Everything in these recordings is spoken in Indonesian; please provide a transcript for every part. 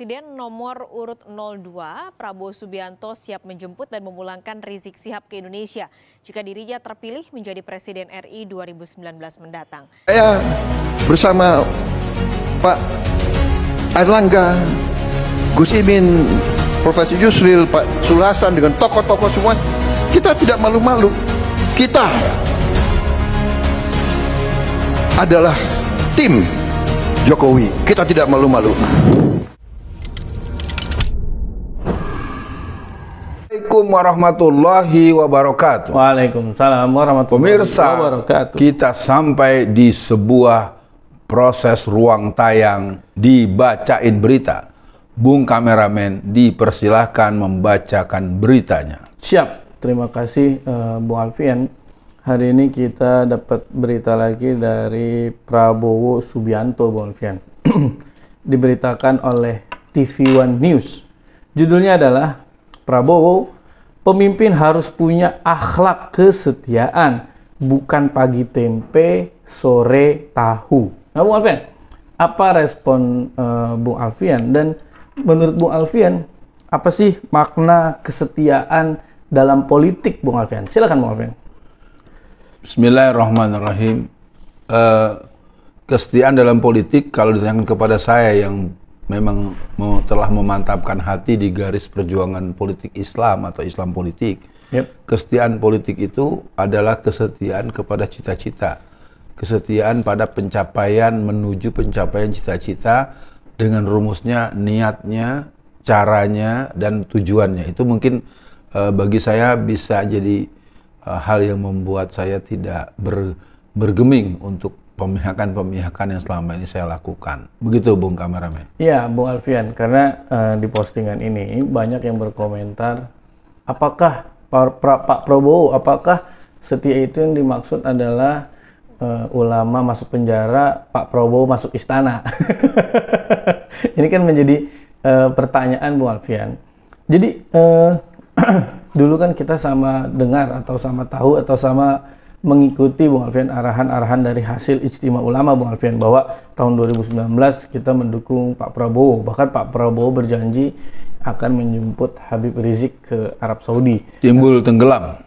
Presiden nomor urut 02, Prabowo Subianto siap menjemput dan memulangkan Rizik Syihab ke Indonesia jika dirinya terpilih menjadi Presiden RI 2019 mendatang. Saya bersama Pak Airlangga, Gus Imin, Profesor Yusril, Pak Sul Hasan dengan tokoh-tokoh semua, kita tidak malu-malu. Kita adalah tim Jokowi. Kita tidak malu-malu. Assalamualaikum warahmatullahi wabarakatuh. Waalaikumsalam warahmatullahi wabarakatuh. Kita sampai di sebuah proses ruang tayang dibacain berita. Bung kameramen dipersilahkan membacakan beritanya. Siap, terima kasih Bung Alfian. Hari ini kita dapat berita lagi dari Prabowo Subianto, Bung Alfian. Diberitakan oleh TV One News. Judulnya adalah Prabowo, pemimpin harus punya akhlak kesetiaan, bukan pagi tempe, sore tahu. Nah, Bung Alfian, apa respon Bung Alfian? Dan menurut Bung Alfian, apa sih makna kesetiaan dalam politik, Bung Alfian? Silakan, Bung Alfian. Bismillahirrahmanirrahim. Kesetiaan dalam politik, kalau ditanyakan kepada saya yang memang telah memantapkan hati di garis perjuangan politik Islam atau Islam politik, kesetiaan politik itu adalah kesetiaan kepada cita-cita, kesetiaan pada pencapaian menuju pencapaian cita-cita dengan rumusnya, niatnya, caranya, dan tujuannya. Itu mungkin bagi saya bisa jadi hal yang membuat saya tidak bergeming untuk pemihakan-pemihakan yang selama ini saya lakukan. Begitu, Bung kameramen. Iya, Bung Alfian, karena di postingan ini banyak yang berkomentar, apakah Pak Prabowo, apakah setia itu yang dimaksud adalah ulama masuk penjara, Pak Prabowo masuk istana? Ini kan menjadi pertanyaan, Bung Alfian. Jadi dulu kan kita sama dengar atau sama tahu atau sama mengikuti, Bung Alfian, arahan-arahan dari hasil Ijtima Ulama, Bung Alfian, bahwa tahun 2019 kita mendukung Pak Prabowo. Bahkan Pak Prabowo berjanji akan menjemput Habib Rizik ke Arab Saudi. Timbul tenggelam.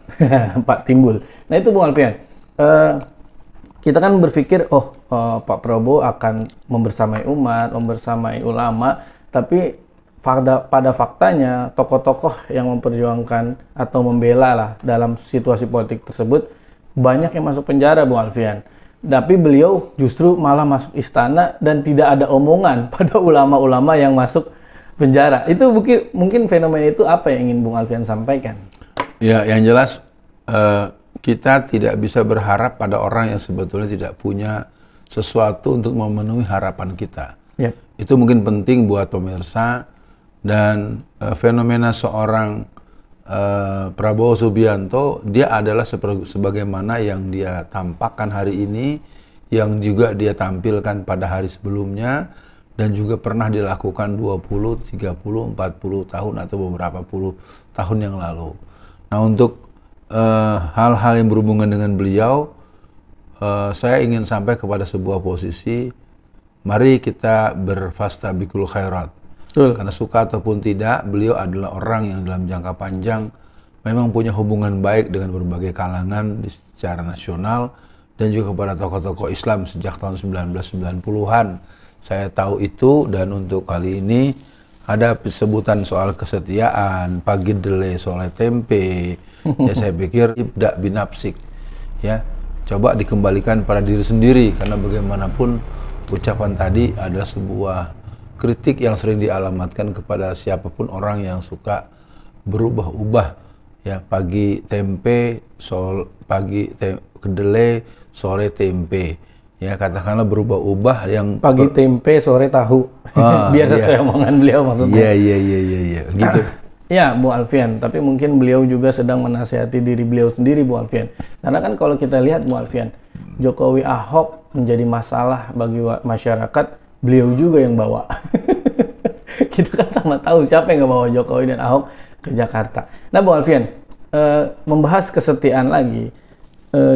Pak Timbul. Nah itu, Bung Alfian, kita kan berpikir, Pak Prabowo akan membersamai umat, membersamai ulama, tapi pada faktanya tokoh-tokoh yang memperjuangkan atau membela lah dalam situasi politik tersebut banyak yang masuk penjara, Bung Alfian. Tapi beliau justru malah masuk istana dan tidak ada omongan pada ulama-ulama yang masuk penjara. Itu mungkin fenomena itu apa yang ingin Bung Alfian sampaikan? Ya, yang jelas kita tidak bisa berharap pada orang yang sebetulnya tidak punya sesuatu untuk memenuhi harapan kita. Yep. Itu mungkin penting buat pemirsa. Dan fenomena seorang Prabowo Subianto, dia adalah sebagaimana yang dia tampakkan hari ini, yang juga dia tampilkan pada hari sebelumnya, dan juga pernah dilakukan 20, 30, 40 tahun atau beberapa puluh tahun yang lalu. Nah, untuk hal-hal yang berhubungan dengan beliau, saya ingin sampai kepada sebuah posisi, mari kita berfastabikul khairat. Betul. Karena suka ataupun tidak, beliau adalah orang yang dalam jangka panjang memang punya hubungan baik dengan berbagai kalangan secara nasional dan juga kepada tokoh-tokoh Islam sejak tahun 1990-an. Saya tahu itu, dan untuk kali ini ada sebutan soal kesetiaan, pagi dele sore tempe. Ya, saya pikir ibda binapsik. Ya, coba dikembalikan pada diri sendiri, karena bagaimanapun ucapan tadi adalah sebuah kritik yang sering dialamatkan kepada siapapun orang yang suka berubah-ubah, ya, pagi tempe, kedele, sore tempe, ya, katakanlah berubah-ubah yang pagi tempe, sore tahu. Biasa iya. Saya omongan beliau maksudnya. Iya, gitu. Ya, Bu Alfian, tapi mungkin beliau juga sedang menasihati diri beliau sendiri, Bu Alfian. Karena kan kalau kita lihat, Bu Alfian, Jokowi Ahok menjadi masalah bagi masyarakat, beliau juga yang bawa. Kita kan sama tahu siapa yang nggak bawa Jokowi dan Ahok ke Jakarta. Nah, Bu Alfian, membahas kesetiaan lagi,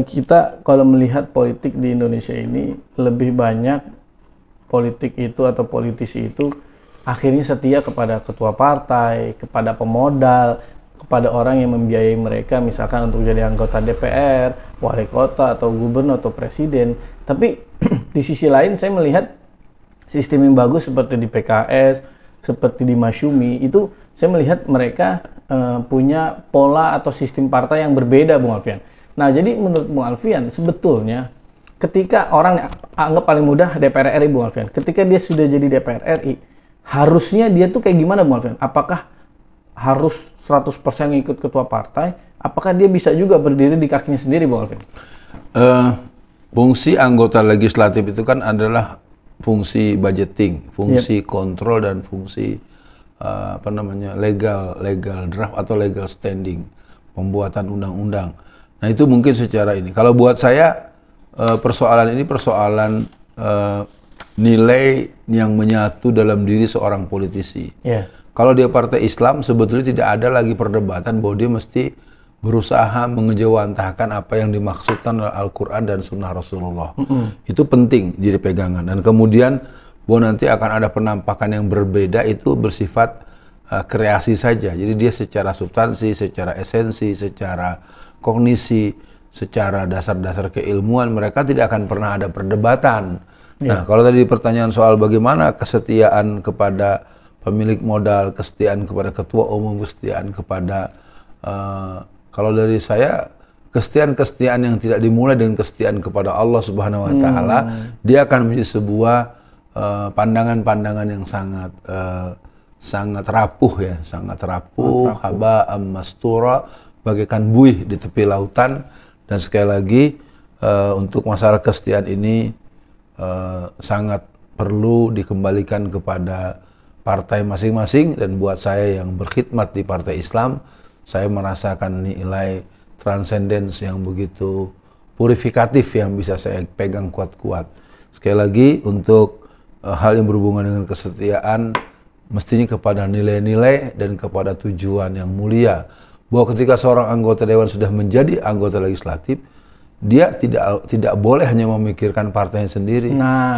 kita kalau melihat politik di Indonesia ini lebih banyak politik itu atau politisi itu akhirnya setia kepada ketua partai, kepada pemodal, kepada orang yang membiayai mereka, misalkan untuk jadi anggota DPR, wali kota, atau gubernur, atau presiden. Tapi di sisi lain saya melihat sistem yang bagus seperti di PKS, seperti di Masyumi, itu saya melihat mereka punya pola atau sistem partai yang berbeda, Bung Alfian. Nah, jadi menurut Bung Alfian, sebetulnya ketika orang anggap paling mudah DPR RI, Bung Alfian, ketika dia sudah jadi DPR RI, harusnya dia tuh kayak gimana, Bung Alfian? Apakah harus 100% ngikut ketua partai? Apakah dia bisa juga berdiri di kakinya sendiri, Bung Alfian? Fungsi anggota legislatif itu kan adalah fungsi budgeting, fungsi kontrol, dan fungsi legal draft atau legal standing, pembuatan undang-undang. Nah, itu mungkin secara ini. Kalau buat saya persoalan ini persoalan nilai yang menyatu dalam diri seorang politisi. Kalau dia partai Islam, sebetulnya tidak ada lagi perdebatan bahwa dia mesti berusaha mengejawantahkan apa yang dimaksudkan oleh Al-Quran dan Sunnah Rasulullah. Itu penting jadi pegangan. Dan kemudian bahwa nanti akan ada penampakan yang berbeda, itu bersifat kreasi saja. Jadi dia secara substansi, secara esensi, secara kognisi, secara dasar-dasar keilmuan, mereka tidak akan pernah ada perdebatan. Nah, kalau tadi pertanyaan soal bagaimana kesetiaan kepada pemilik modal, kesetiaan kepada ketua umum, kesetiaan kepada kalau dari saya, kesetiaan yang tidak dimulai dengan kesetiaan kepada Allah Subhanahu wa taala, dia akan menjadi sebuah pandangan-pandangan yang sangat rapuh ya, sangat rapuh, haba'am mastura, bagaikan buih di tepi lautan. Dan sekali lagi untuk masalah kesetiaan ini sangat perlu dikembalikan kepada partai masing-masing, dan buat saya yang berkhidmat di partai Islam, saya merasakan nilai transcendence yang begitu purifikatif yang bisa saya pegang kuat-kuat. Sekali lagi, untuk hal yang berhubungan dengan kesetiaan mestinya kepada nilai-nilai dan kepada tujuan yang mulia. Bahwa ketika seorang anggota dewan sudah menjadi anggota legislatif, dia tidak boleh hanya memikirkan partainya sendiri.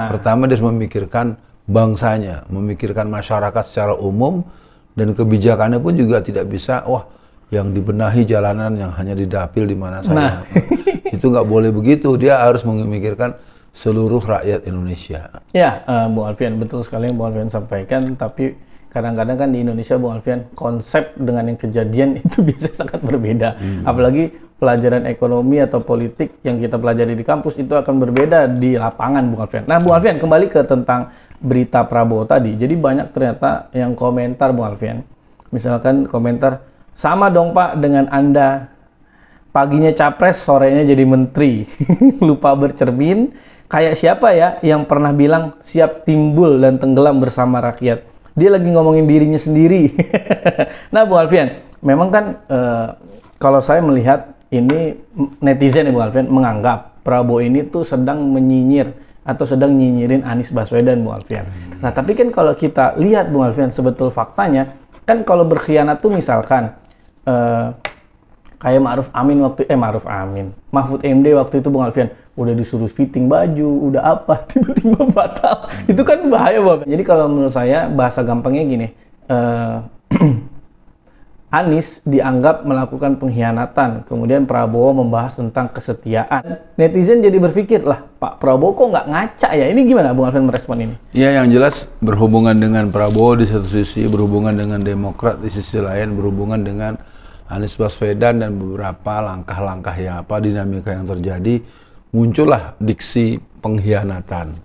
Pertama, dia harus memikirkan bangsanya, memikirkan masyarakat secara umum, dan kebijakannya pun juga tidak bisa, yang dibenahi jalanan yang hanya di dapil di mana saja. Itu nggak boleh begitu. Dia harus memikirkan seluruh rakyat Indonesia. Ya, Bung Alfian, betul sekali yang Bung Alfian sampaikan. Tapi kadang-kadang kan di Indonesia, Bung Alfian, konsep dengan yang kejadian itu biasanya sangat berbeda. Apalagi pelajaran ekonomi atau politik yang kita pelajari di kampus itu akan berbeda di lapangan, Bung Alfian. Nah, Bung Alfian, kembali ke tentang berita Prabowo tadi. Jadi banyak ternyata yang komentar, Bung Alfian. Misalkan komentar, sama dong Pak dengan Anda. Paginya capres, sorenya jadi menteri. Lupa bercermin. Kayak siapa ya yang pernah bilang siap timbul dan tenggelam bersama rakyat. Dia lagi ngomongin dirinya sendiri. Nah, Bung Alfian, memang kan kalau saya melihat ini netizen ya, Bung Alfian, menganggap Prabowo ini tuh sedang menyinyir atau sedang nyinyirin Anies Baswedan, Bung Alfian. Nah, tapi kan kalau kita lihat, Bung Alfian, sebetul faktanya, kan kalau berkhianat tuh misalkan kayak Mahfud MD waktu itu, Bung Alfian, udah disuruh fitting baju, udah apa, tiba-tiba batal. Itu kan bahaya, Bung. Jadi kalau menurut saya, bahasa gampangnya gini, Anies dianggap melakukan pengkhianatan, kemudian Prabowo membahas tentang kesetiaan. Netizen jadi berpikir, lah Pak Prabowo kok nggak ngaca ya? Ini gimana, Bung Alfian, merespon ini? Ya, yang jelas berhubungan dengan Prabowo di satu sisi, berhubungan dengan Demokrat di sisi lain, berhubungan dengan Anies Baswedan dan beberapa langkah-langkah dinamika yang terjadi, muncullah diksi pengkhianatan.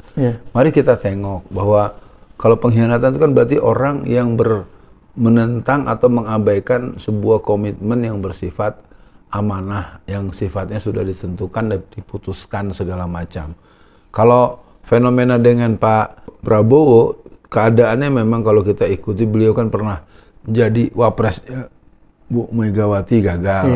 Mari kita tengok bahwa kalau pengkhianatan itu kan berarti orang yang menentang atau mengabaikan sebuah komitmen yang bersifat amanah, yang sifatnya sudah ditentukan dan diputuskan segala macam. Kalau fenomena dengan Pak Prabowo, keadaannya memang kalau kita ikuti, beliau kan pernah menjadi wapresnya Bu Megawati, gagal.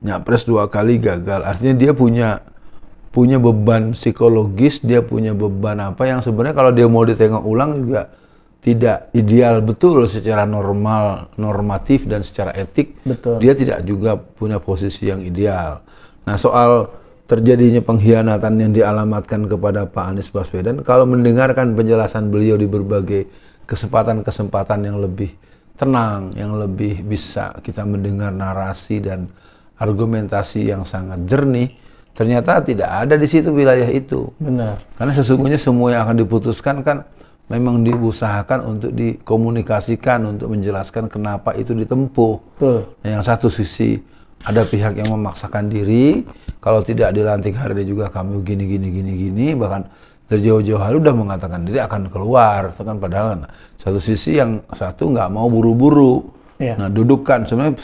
Nyapres 2 kali gagal. Artinya dia punya beban psikologis, dia punya beban yang sebenarnya kalau dia mau ditengok ulang juga tidak ideal betul secara normatif dan secara etik. Betul. Dia tidak juga punya posisi yang ideal. Nah, soal terjadinya pengkhianatan yang dialamatkan kepada Pak Anies Baswedan, kalau mendengarkan penjelasan beliau di berbagai kesempatan-kesempatan yang lebih tenang, yang lebih bisa kita mendengar narasi dan argumentasi yang sangat jernih, ternyata tidak ada di situ wilayah itu. Benar. Karena sesungguhnya semua yang akan diputuskan kan memang diusahakan untuk dikomunikasikan, untuk menjelaskan kenapa itu ditempuh. Betul. Yang satu sisi ada pihak yang memaksakan diri, kalau tidak dilantik hari ini juga kami gini, bahkan dari jauh-jauh hari udah mengatakan diri akan keluar. Itu kan padahal satu sisi yang satu nggak mau buru-buru. Iya. Nah, dudukkan sebenarnya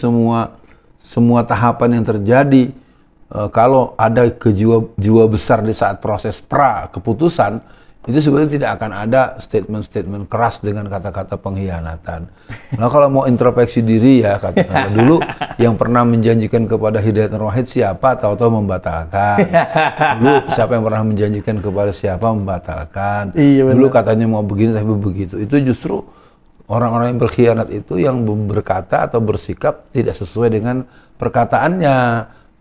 semua tahapan yang terjadi, kalau ada jiwa besar di saat proses keputusan, itu sebenarnya tidak akan ada statement-statement keras dengan kata-kata pengkhianatan. Nah, kalau mau introspeksi diri ya, katakanlah dulu yang pernah menjanjikan kepada Hidayat Nur Wahid siapa, tahu-tahu membatalkan. Dulu siapa yang pernah menjanjikan kepada siapa, membatalkan. Iya, dulu katanya mau begini tapi begitu. Itu justru orang-orang yang berkhianat itu yang berkata atau bersikap tidak sesuai dengan perkataannya.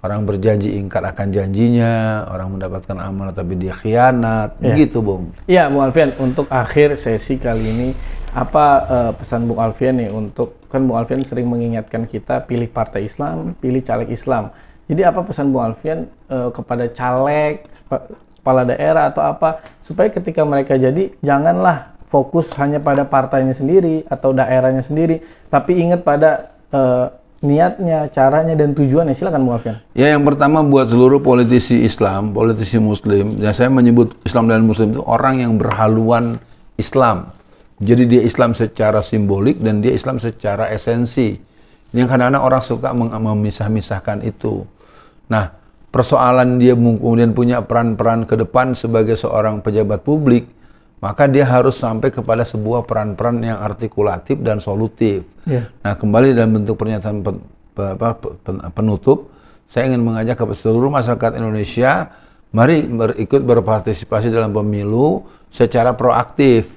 Orang berjanji ingkar akan janjinya, orang mendapatkan amanah tapi dia khianat, begitu Bung. Iya, Bung Alfian, untuk akhir sesi kali ini, apa pesan Bung Alfian nih untuk, kan Bung Alfian sering mengingatkan kita pilih partai Islam, pilih caleg Islam. Jadi apa pesan Bung Alfian kepada caleg, kepala daerah atau apa, supaya ketika mereka jadi, janganlah fokus hanya pada partainya sendiri atau daerahnya sendiri, tapi ingat pada niatnya, caranya, dan tujuannya. Silakan Bung Alfian. Ya, yang pertama buat seluruh politisi Islam, politisi Muslim, ya saya menyebut Islam dan Muslim itu orang yang berhaluan Islam. Jadi dia Islam secara simbolik dan dia Islam secara esensi. Yang kadang-kadang orang suka memisah-misahkan itu. Nah, persoalan dia kemudian punya peran-peran ke depan sebagai seorang pejabat publik, maka dia harus sampai kepada sebuah peran-peran yang artikulatif dan solutif. Yeah. Nah, kembali dalam bentuk pernyataan penutup, saya ingin mengajak kepada seluruh masyarakat Indonesia, mari ikut berpartisipasi dalam pemilu secara proaktif.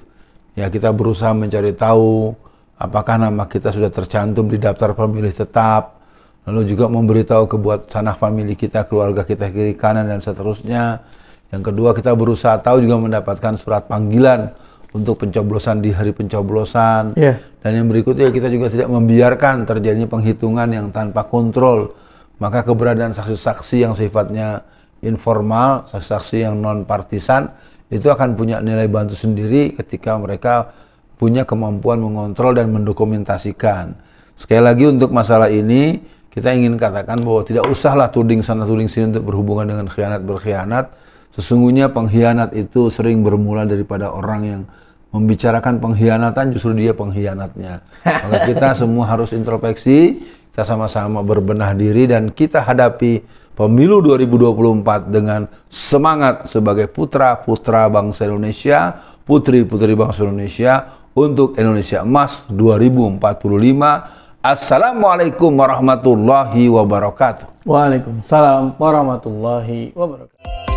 Ya, kita berusaha mencari tahu apakah nama kita sudah tercantum di daftar pemilih tetap, lalu juga memberitahu ke buat sanak famili kita, keluarga kita kiri kanan dan seterusnya. Yang kedua, kita berusaha tahu juga mendapatkan surat panggilan untuk pencoblosan di hari pencoblosan. Yeah. Dan yang berikutnya, kita juga tidak membiarkan terjadinya penghitungan yang tanpa kontrol. Maka keberadaan saksi-saksi yang sifatnya informal, saksi-saksi yang non-partisan, itu akan punya nilai bantu sendiri ketika mereka punya kemampuan mengontrol dan mendokumentasikan. Sekali lagi untuk masalah ini, kita ingin katakan bahwa tidak usahlah tuding sana tuding sini untuk berhubungan dengan berkhianat. Sesungguhnya pengkhianat itu sering bermula daripada orang yang membicarakan pengkhianatan, justru dia pengkhianatnya. Maka kita semua harus introspeksi, kita sama-sama berbenah diri dan kita hadapi pemilu 2024 dengan semangat sebagai putra-putra bangsa Indonesia, putri-putri bangsa Indonesia untuk Indonesia Emas 2045. Assalamualaikum warahmatullahi wabarakatuh. Waalaikumsalam warahmatullahi wabarakatuh.